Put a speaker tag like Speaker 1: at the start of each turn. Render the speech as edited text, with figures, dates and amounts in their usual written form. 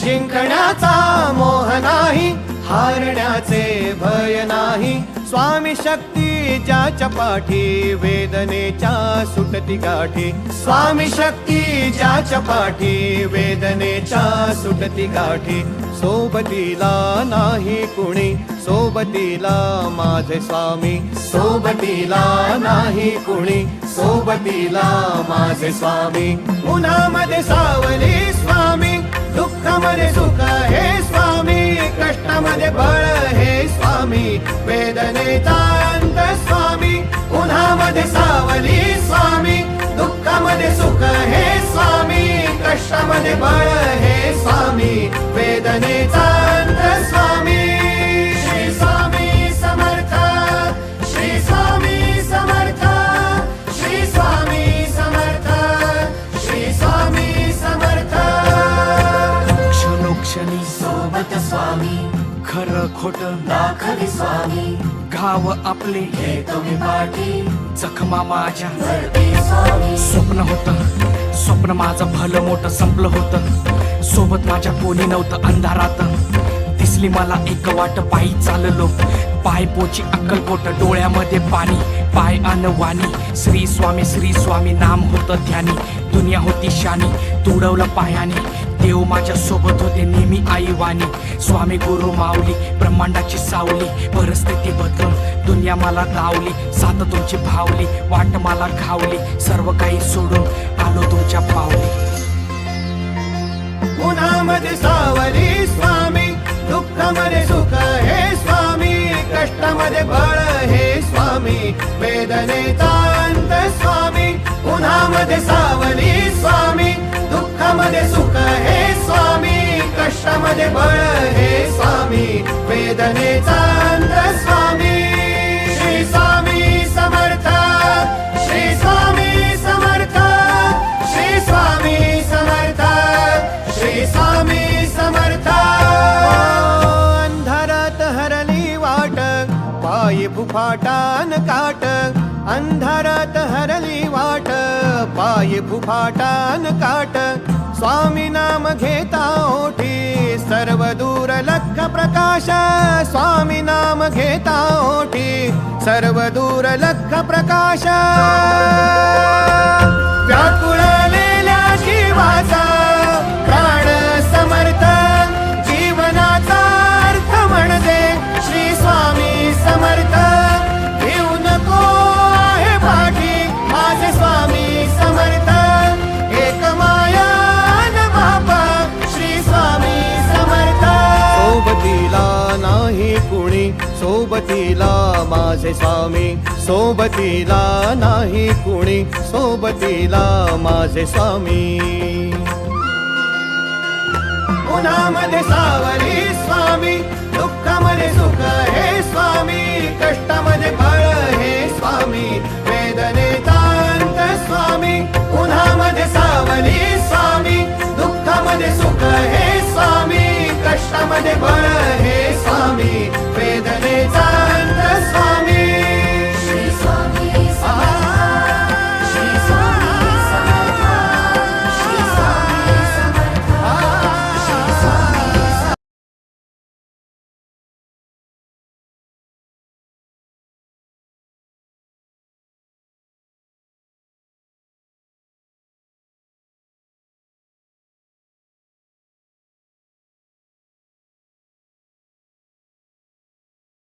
Speaker 1: जिंकण्याचा मोह नाही, हारण्याचे भय नाही. स्वामी शक्ती ज्याच्या पाठी, वेदनेच्या सुटती गाठी. स्वामी शक्ती ज्याच्या पाठी, वेदनेच्या सुटती गाठी. सोबतीला नाही कुणी, सोबतीला माझे स्वामी. सोबतीला नाही कुणी, सोबतीला माझे स्वामी. उन्हामध्ये सावली स्वामी, दुःखामध्ये सुख हे स्वामी. कष्टामध्ये बळ हे स्वामी, वेदनेचा अंत स्वामी. उन्हामध्ये सावली स्वामी, दुःखामध्ये सुख हे स्वामी. कष्टामध्ये बळ हे स्वामी, वेदनेचा अंत स्वामी. श्री स्वामी समर्थ, श्री स्वामी समर्थ, श्री स्वामी समर्थ, श्री स्वामी समर्थ.
Speaker 2: क्षणोक्षणी
Speaker 3: सोबत स्वामी,
Speaker 2: खरं खोट
Speaker 3: दाखवी स्वामी.
Speaker 2: गाव आपले
Speaker 3: हे तुम्ही पाठी,
Speaker 2: जखमा माझ्या
Speaker 3: भरती स्वामी.
Speaker 2: स्वप्न होतं, स्वप्न माझं भलं मोठं संपलं होतं. सोबत माझ्या कोणी नव्हतं अंधारात. दिसली मला एक वाट, पायी चाललो. पाय पोची अक्कलकोट, डोळ्यामध्ये पाणी, पाय अन वाणी. श्री स्वामी नाम होतं ध्यानी. दुनिया होती शानी, तुडवलं पायाने. देव माझ्या सोबत होते नेहमी आई वाणी. स्वामी गुरु माऊली, ब्रह्मांडाची सावली. परिस्थिती बदलून दुनिया मला धावली. साथ तुमची भावली, वाट मला घावली. सर्व काही सोडून आलो तुमच्या पावली.
Speaker 1: उन्हामध्ये सावली स्वामी, दुःखामध्ये सुख हे स्वामी. कष्टामध्ये बळ हे स्वामी, वेदनेचा अंत स्वामी. उन्हामध्ये सावली स्वामी, दुःखामध्ये सुख हे स्वामी. कष्टामध्ये बळ हे स्वामी, वेदनेचा अंत स्वामी. श्री स्वामी समर्थ, श्री स्वामी समर्थ, श्री स्वामी समर्थ, श्री स्वामी समर्थ. अंधारात हरली वाट, पायी फुफाटान काट. अंधारात हरली वाट, पायी फुफाटान काट. स्वामी नाम घेता ओठी, सर्व दूर लख प्रकाश. स्वामी नाम घेता ओठी, सर्व दूर लख प्रकाश. व्याकुळलेल्या जीवाचा प्राण समर्थ, जीवनाचा अर्थ म्हणजे श्री स्वामी समर्थ. घेऊ नको आहे पाठी, माझे स्वामी समर्थ. एक माया न बापा, श्री स्वामी समर्थ. सोबतीला नाही कुणी, सोबतीला माझे स्वामी. सोबतीला नाही कुणी, सोबतीला माझे स्वामी. उन्हामध्ये सावली स्वामी, दुःखामध्ये सुख